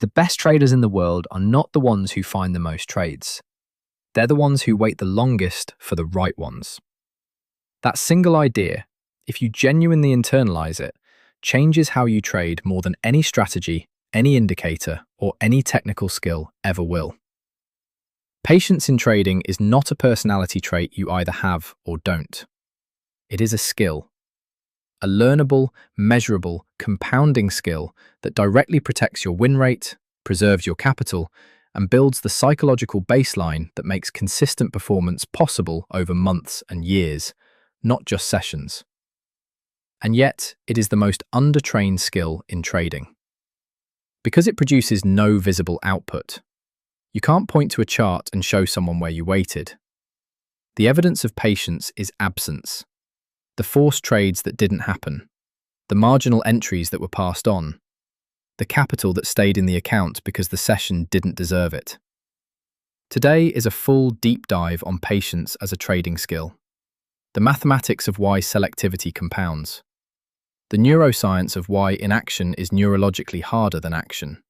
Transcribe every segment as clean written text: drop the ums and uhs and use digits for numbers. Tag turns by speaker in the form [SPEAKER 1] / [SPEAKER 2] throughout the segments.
[SPEAKER 1] The best traders in the world are not the ones who find the most trades. They're the ones who wait the longest for the right ones. That single idea, if you genuinely internalize it, changes how you trade more than any strategy, any indicator, or any technical skill ever will. Patience in trading is not a personality trait you either have or don't. It is a skill. A learnable, measurable, compounding skill that directly protects your win rate, preserves your capital, and builds the psychological baseline that makes consistent performance possible over months and years, not just sessions. And yet, it is the most undertrained skill in trading. Because it produces no visible output, you can't point to a chart and show someone where you waited. The evidence of patience is absence. The forced trades that didn't happen, the marginal entries that were passed on, the capital that stayed in the account because the session didn't deserve it. Today is a full deep dive on patience as a trading skill, the mathematics of why selectivity compounds, the neuroscience of why inaction is neurologically harder than action,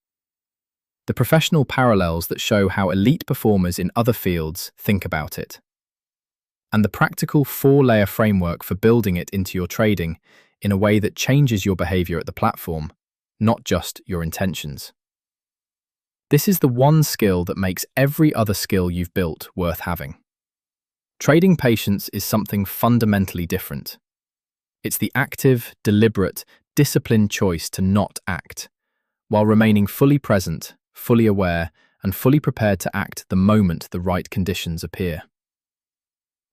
[SPEAKER 1] the professional parallels that show how elite performers in other fields think about it, and the practical 4-layer framework for building it into your trading in a way that changes your behavior at the platform, not just your intentions. This is the one skill that makes every other skill you've built worth having. Trading patience is something fundamentally different. It's the active, deliberate, disciplined choice to not act, while remaining fully present, fully aware, and fully prepared to act the moment the right conditions appear.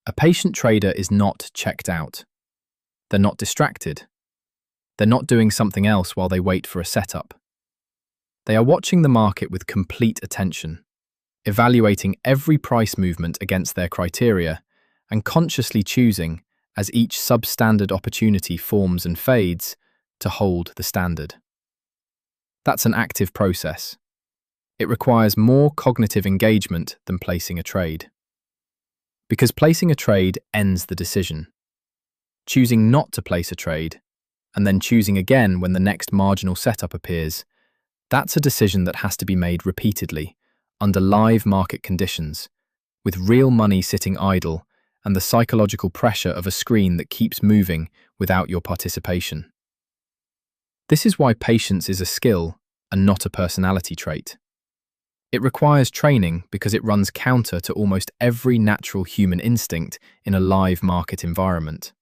[SPEAKER 1] A patient trader is not checked out. They're not distracted. They're not doing something else while they wait for a setup. They are watching the market with complete attention, evaluating every price movement against their criteria, and consciously choosing, as each substandard opportunity forms and fades, to hold the standard. That's an active process. It requires more cognitive engagement than placing a trade. Because placing a trade ends the decision. Choosing not to place a trade, and then choosing again when the next marginal setup appears, that's a decision that has to be made repeatedly, under live market conditions, with real money sitting idle and the psychological pressure of a screen that keeps moving without your participation. This is why patience is a skill and not a personality trait. It requires training because it runs counter to almost every natural human instinct in a live market environment.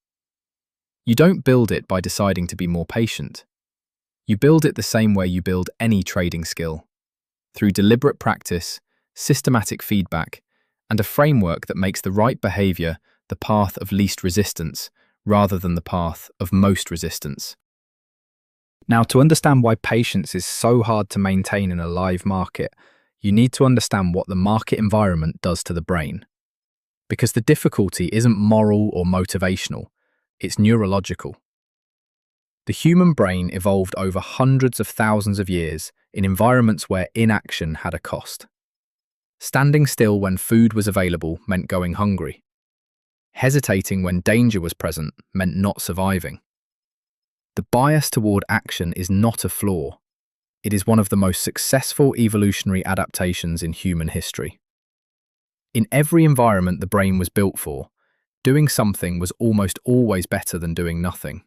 [SPEAKER 1] You don't build it by deciding to be more patient. You build it the same way you build any trading skill, through deliberate practice, systematic feedback, and a framework that makes the right behavior the path of least resistance rather than the path of most resistance. Now, to understand why patience is so hard to maintain in a live market, you need to understand what the market environment does to the brain. Because the difficulty isn't moral or motivational, it's neurological. The human brain evolved over hundreds of thousands of years in environments where inaction had a cost. Standing still when food was available meant going hungry. Hesitating when danger was present meant not surviving. The bias toward action is not a flaw. It is one of the most successful evolutionary adaptations in human history. In every environment the brain was built for, doing something was almost always better than doing nothing.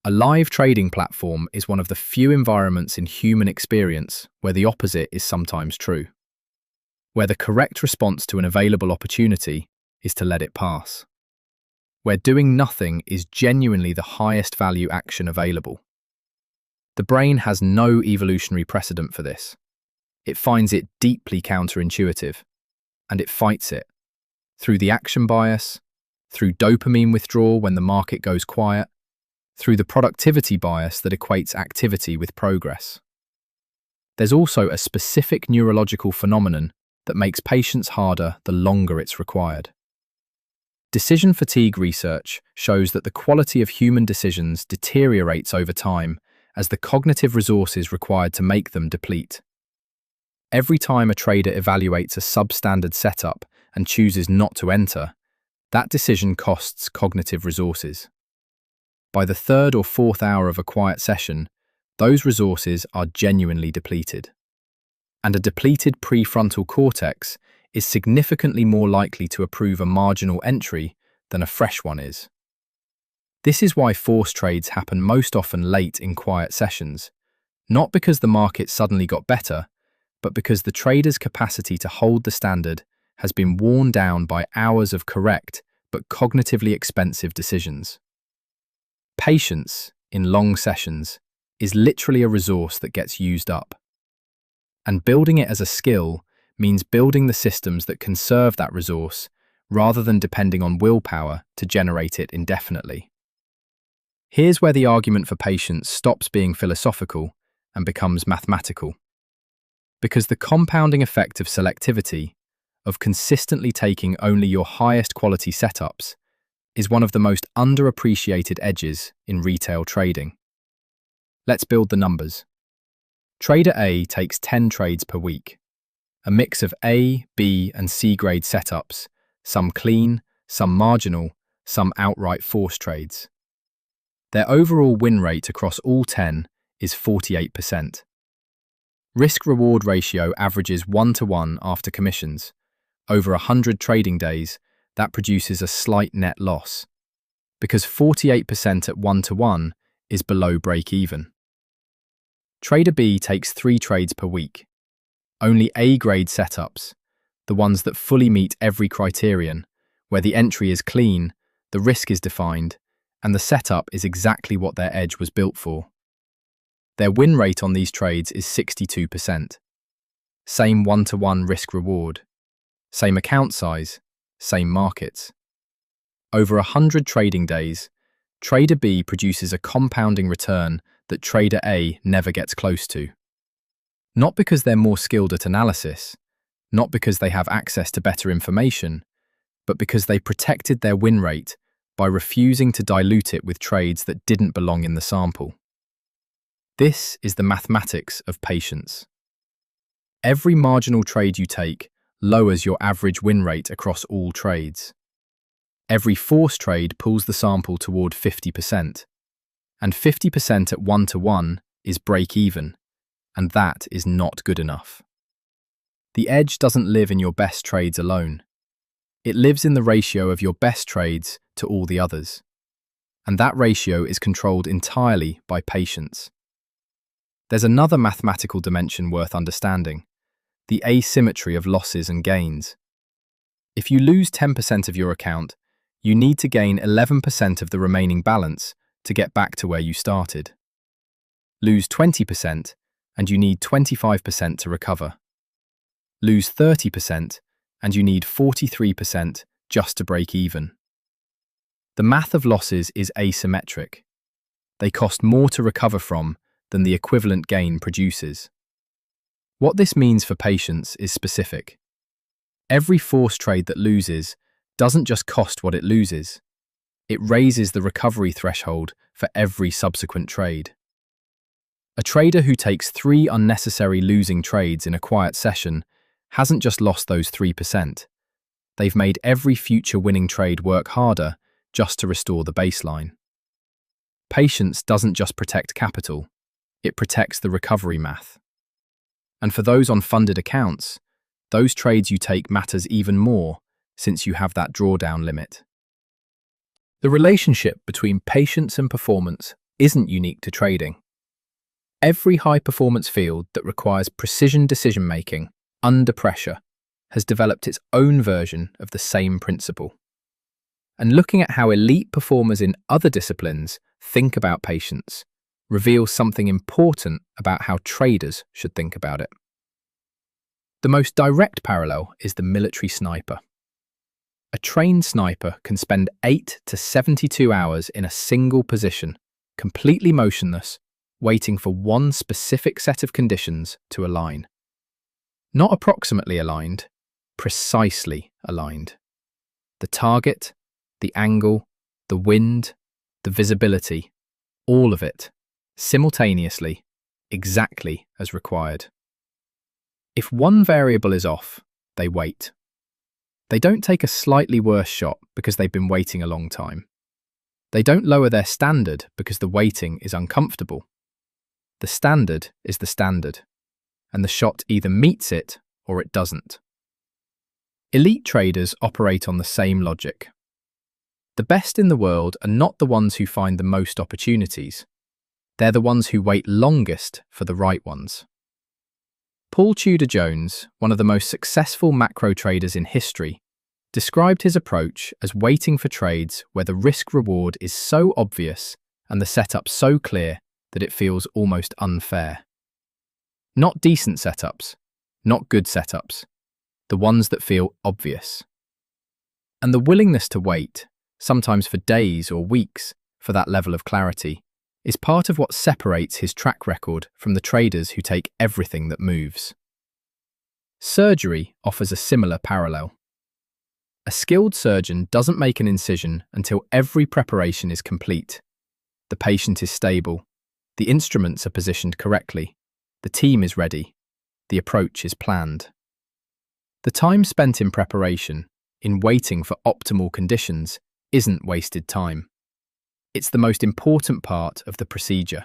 [SPEAKER 1] A live trading platform is one of the few environments in human experience where the opposite is sometimes true, where the correct response to an available opportunity is to let it pass, where doing nothing is genuinely the highest value action available. The brain has no evolutionary precedent for this. It finds it deeply counterintuitive, and it fights it, through the action bias, through dopamine withdrawal when the market goes quiet, through the productivity bias that equates activity with progress. There's also a specific neurological phenomenon that makes patience harder the longer it's required. Decision fatigue research shows that the quality of human decisions deteriorates over time as the cognitive resources required to make them deplete. Every time a trader evaluates a substandard setup and chooses not to enter, that decision costs cognitive resources. By the third or fourth hour of a quiet session, those resources are genuinely depleted. and a depleted prefrontal cortex is significantly more likely to approve a marginal entry than a fresh one is. This is why forced trades happen most often late in quiet sessions, not because the market suddenly got better, but because the trader's capacity to hold the standard has been worn down by hours of correct but cognitively expensive decisions. Patience, in long sessions, is literally a resource that gets used up. And building it as a skill means building the systems that conserve that resource rather than depending on willpower to generate it indefinitely. Here's where the argument for patience stops being philosophical and becomes mathematical. Because the compounding effect of selectivity, of consistently taking only your highest quality setups, is one of the most underappreciated edges in retail trading. Let's build the numbers. Trader A takes 10 trades per week, a mix of A, B, and C grade setups, some clean, some marginal, some outright force trades. Their overall win rate across all 10 is 48%. Risk-reward ratio averages 1-to-1 after commissions. Over 100 trading days, that produces a slight net loss, because 48% at 1-to-1 is below break-even. Trader B takes 3 trades per week. Only A-grade setups, the ones that fully meet every criterion, where the entry is clean, the risk is defined, and the setup is exactly what their edge was built for. Their win rate on these trades is 62%. Same 1-to-1 risk-reward. Same account size, same markets. Over 100 trading days, Trader B produces a compounding return that Trader A never gets close to. Not because they're more skilled at analysis, not because they have access to better information, but because they protected their win rate by refusing to dilute it with trades that didn't belong in the sample. This is the mathematics of patience. Every marginal trade you take lowers your average win rate across all trades. Every force trade pulls the sample toward 50%, and 50% at 1-to-1 is break-even, and that is not good enough. The edge doesn't live in your best trades alone. It lives in the ratio of your best trades to all the others, and that ratio is controlled entirely by patience. There's another mathematical dimension worth understanding: the asymmetry of losses and gains. If you lose 10% of your account, you need to gain 11% of the remaining balance to get back to where you started. Lose 20%, and you need 25% to recover. Lose 30%, and you need 43% just to break even. The math of losses is asymmetric. They cost more to recover from than the equivalent gain produces. What this means for patience is specific. Every force trade that loses doesn't just cost what it loses. It raises the recovery threshold for every subsequent trade. A trader who takes 3 unnecessary losing trades in a quiet session hasn't just lost those 3%. They've made every future winning trade work harder just to restore the baseline. Patience doesn't just protect capital, it protects the recovery math. And for those on funded accounts, those trades you take matters even more since you have that drawdown limit. The relationship between patience and performance isn't unique to trading. Every high-performance field that requires precision decision-making under pressure has developed its own version of the same principle. And looking at how elite performers in other disciplines think about patience reveals something important about how traders should think about it. The most direct parallel is the military sniper. A trained sniper can spend 8 to 72 hours in a single position, completely motionless, waiting for one specific set of conditions to align. Not approximately aligned, precisely aligned. The target, the angle, the wind, the visibility, all of it, simultaneously, exactly as required. If one variable is off, they wait. They don't take a slightly worse shot because they've been waiting a long time. They don't lower their standard because the waiting is uncomfortable. The standard is the standard, and the shot either meets it or it doesn't. Elite traders operate on the same logic. The best in the world are not the ones who find the most opportunities. They're the ones who wait longest for the right ones. Paul Tudor Jones, one of the most successful macro traders in history, described his approach as waiting for trades where the risk-reward is so obvious and the setup so clear that it feels almost unfair. Not decent setups, not good setups, the ones that feel obvious. And the willingness to wait, sometimes for days or weeks, for that level of clarity, is part of what separates his track record from the traders who take everything that moves. Surgery offers a similar parallel. A skilled surgeon doesn't make an incision until every preparation is complete. The patient is stable, the instruments are positioned correctly, the team is ready, the approach is planned. The time spent in preparation, in waiting for optimal conditions, isn't wasted time. It's the most important part of the procedure.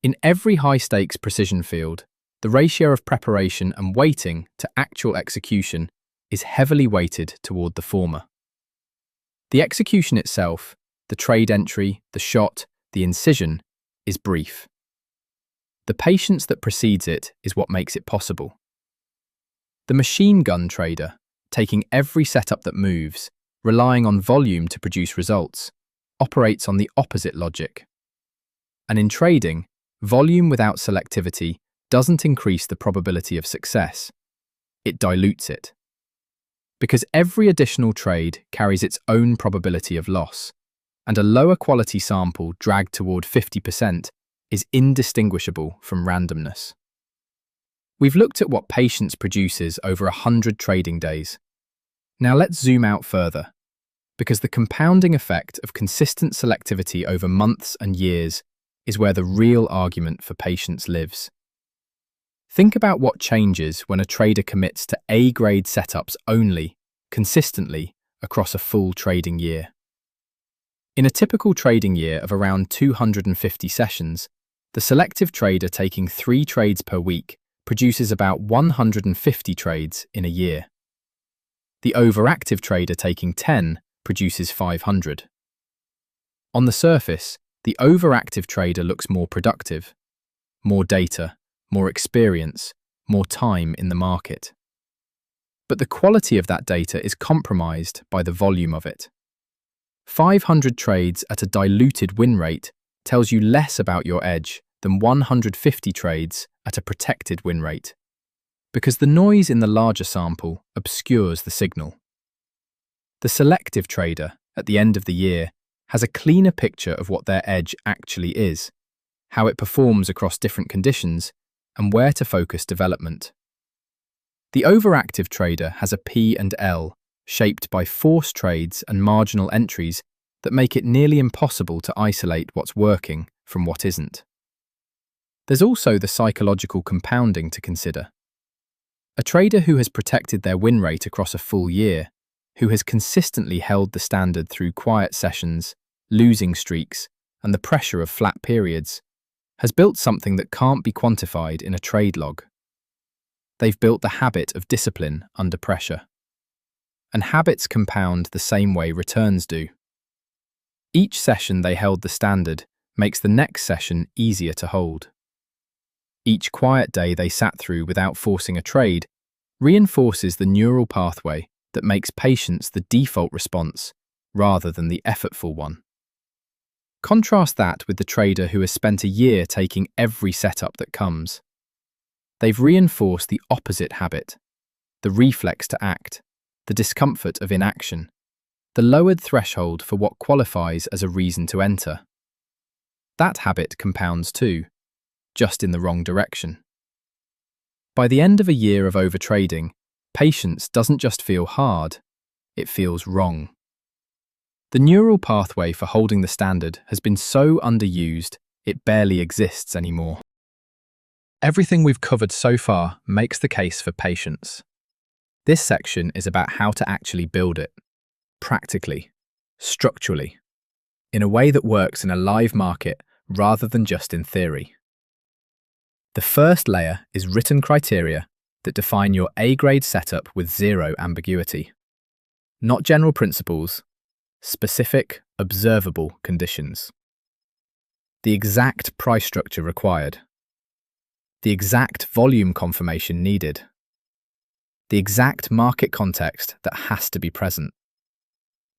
[SPEAKER 1] In every high-stakes precision field, the ratio of preparation and waiting to actual execution is heavily weighted toward the former. The execution itself, the trade entry, the shot, the incision, is brief. The patience that precedes it is what makes it possible. The machine gun trader, taking every setup that moves, relying on volume to produce results, operates on the opposite logic. And in trading, volume without selectivity doesn't increase the probability of success. It dilutes it. Because every additional trade carries its own probability of loss, and a lower quality sample dragged toward 50% is indistinguishable from randomness. We've looked at what patience produces over 100 trading days. Now let's zoom out further, because the compounding effect of consistent selectivity over months and years is where the real argument for patience lives. Think about what changes when a trader commits to A-grade setups only, consistently, across a full trading year. In a typical trading year of around 250 sessions, the selective trader taking 3 trades per week produces about 150 trades in a year. The overactive trader taking 10 produces 500. On the surface, the overactive trader looks more productive, more data, more experience, more time in the market. But the quality of that data is compromised by the volume of it. 500 trades at a diluted win rate tells you less about your edge than 150 trades at a protected win rate, because the noise in the larger sample obscures the signal. The selective trader, at the end of the year, has a cleaner picture of what their edge actually is, how it performs across different conditions, and where to focus development. The overactive trader has a P and L shaped by forced trades and marginal entries that make it nearly impossible to isolate what's working from what isn't. There's also the psychological compounding to consider. A trader who has protected their win rate across a full year, who has consistently held the standard through quiet sessions, losing streaks, and the pressure of flat periods, has built something that can't be quantified in a trade log. They've built the habit of discipline under pressure. And habits compound the same way returns do. Each session they held the standard makes the next session easier to hold. Each quiet day they sat through without forcing a trade reinforces the neural pathway that makes patience the default response rather than the effortful one. Contrast that with the trader who has spent a year taking every setup that comes. They've reinforced the opposite habit, the reflex to act, the discomfort of inaction, the lowered threshold for what qualifies as a reason to enter. That habit compounds too, just in the wrong direction. By the end of a year of overtrading, patience doesn't just feel hard, it feels wrong. The neural pathway for holding the standard has been so underused, it barely exists anymore. Everything we've covered so far makes the case for patience. This section is about how to actually build it, practically, structurally, in a way that works in a live market rather than just in theory. The first layer is written criteria that define your A-grade setup with zero ambiguity. Not general principles, specific, observable conditions. The exact price structure required. The exact volume confirmation needed. The exact market context that has to be present.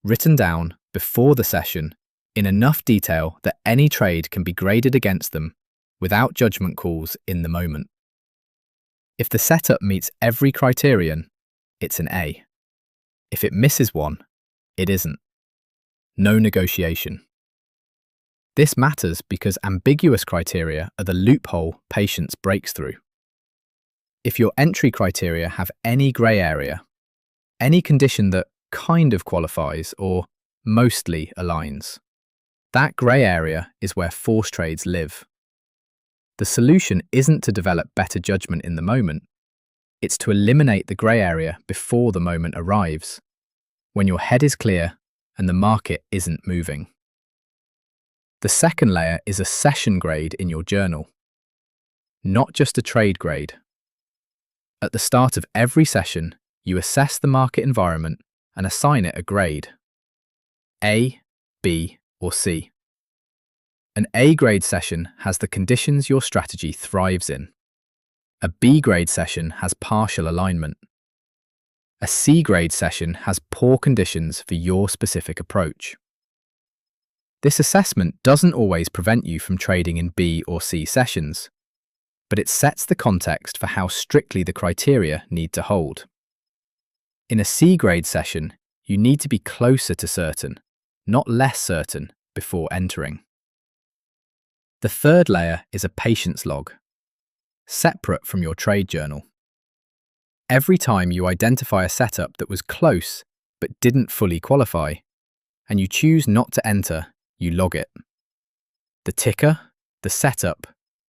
[SPEAKER 1] Written down before the session in enough detail that any trade can be graded against them without judgment calls in the moment. If the setup meets every criterion, it's an A. If it misses one, it isn't. No negotiation. This matters because ambiguous criteria are the loophole patience breaks through. If your entry criteria have any grey area, any condition that kind of qualifies or mostly aligns, that grey area is where force trades live. The solution isn't to develop better judgment in the moment, it's to eliminate the grey area before the moment arrives, when your head is clear and the market isn't moving. The second layer is a session grade in your journal, not just a trade grade. At the start of every session, you assess the market environment and assign it a grade, A, B, or C. An A-grade session has the conditions your strategy thrives in. A B-grade session has partial alignment. A C-grade session has poor conditions for your specific approach. This assessment doesn't always prevent you from trading in B or C sessions, but it sets the context for how strictly the criteria need to hold. In a C-grade session, you need to be closer to certain, not less certain, before entering. The third layer is a patience log, separate from your trade journal. Every time you identify a setup that was close but didn't fully qualify, and you choose not to enter, you log it. The ticker, the setup,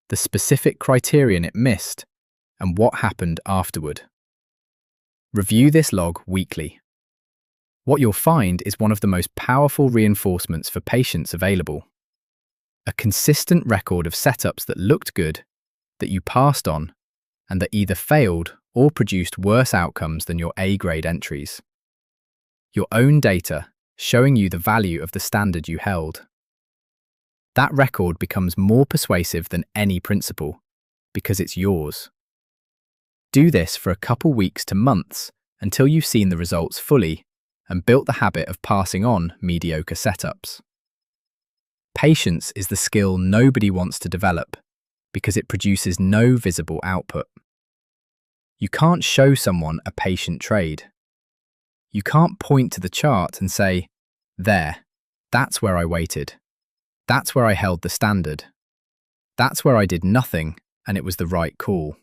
[SPEAKER 1] the specific criterion it missed, and what happened afterward. Review this log weekly. What you'll find is one of the most powerful reinforcements for patience available. A consistent record of setups that looked good, that you passed on, and that either failed or produced worse outcomes than your A-grade entries. Your own data showing you the value of the standard you held. That record becomes more persuasive than any principle, because it's yours. Do this for a couple weeks to months until you've seen the results fully and built the habit of passing on mediocre setups. Patience is the skill nobody wants to develop because it produces no visible output. You can't show someone a patient trade. You can't point to the chart and say, "There, that's where I waited. That's where I held the standard. That's where I did nothing and it was the right call."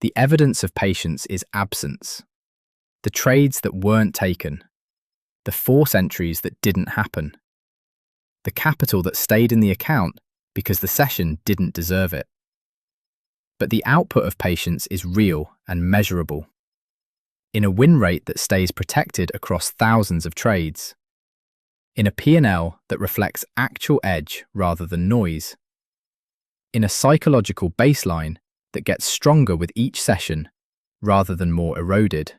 [SPEAKER 1] The evidence of patience is absence. The trades that weren't taken. The force entries that didn't happen. The capital that stayed in the account because the session didn't deserve it. But the output of patience is real and measurable. In a win rate that stays protected across thousands of trades. In a P&L that reflects actual edge rather than noise. In a psychological baseline that gets stronger with each session rather than more eroded.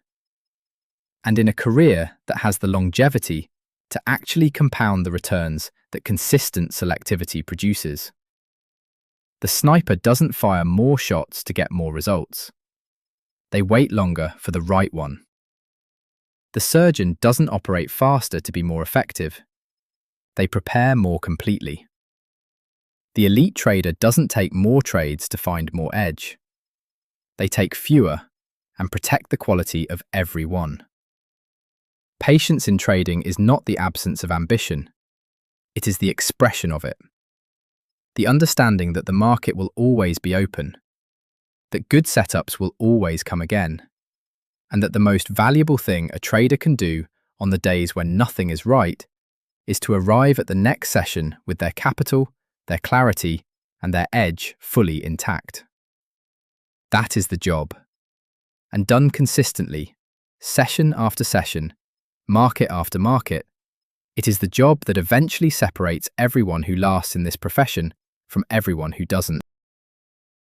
[SPEAKER 1] And in a career that has the longevity to actually compound the returns that consistent selectivity produces. The sniper doesn't fire more shots to get more results. They wait longer for the right one. The surgeon doesn't operate faster to be more effective. They prepare more completely. The elite trader doesn't take more trades to find more edge. They take fewer and protect the quality of every one. Patience in trading is not the absence of ambition. It is the expression of it. The understanding that the market will always be open, that good setups will always come again, and that the most valuable thing a trader can do on the days when nothing is right is to arrive at the next session with their capital, their clarity, and their edge fully intact. That is the job. And done consistently, session after session, market after market, it is the job that eventually separates everyone who lasts in this profession from everyone who doesn't.